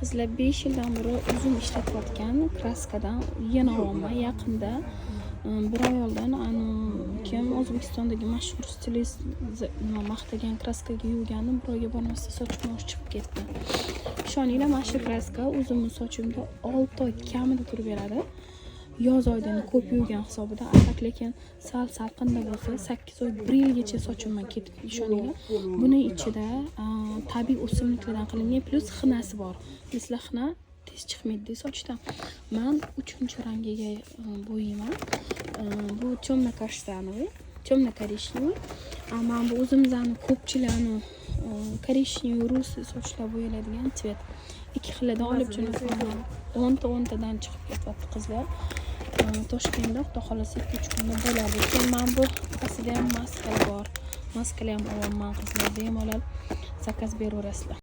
Qizlar 5 yildan beri uzum ishlatayotgan kraskadan yana olaman. Yaqinda bir oy oldin kim O'zbekistondagi mashhur stilist maqtagan kraskaga yuvganim, bir oyga bormasdan sochim o'sib chiqib ketdi. Ishoninglar, mana shu kraska uzumni sochimda 6 oy kamida turib beradi. Yoz oyida ko'p yuvgan hisobida, lekin sal salqinda bo'lsa 8 oy 1 yilgacha sochimdan ketib, ishoninglar. Buni ichida tabiiy o'simliklardan qilingan plus xinasi bor. Sizlar xina tez chiqmaydi sochdan. Men 3-rangiga bo'yayman. Bu temno-korishnoy. Men bu o'zimizning ko'pchilarni korishnoy rusli sochlar bo'yaladigan tvet. Ikki xildan olib jo'nataman. 10tadan chiqib ketyapti qizlar. Toshkentda xudo xolasa 2-3 kunda bo'ladi. Keyin men bu aslida ham maskalar bor. Maskalar ham olaman qizlar, bemalol zakaz beraverasizlar.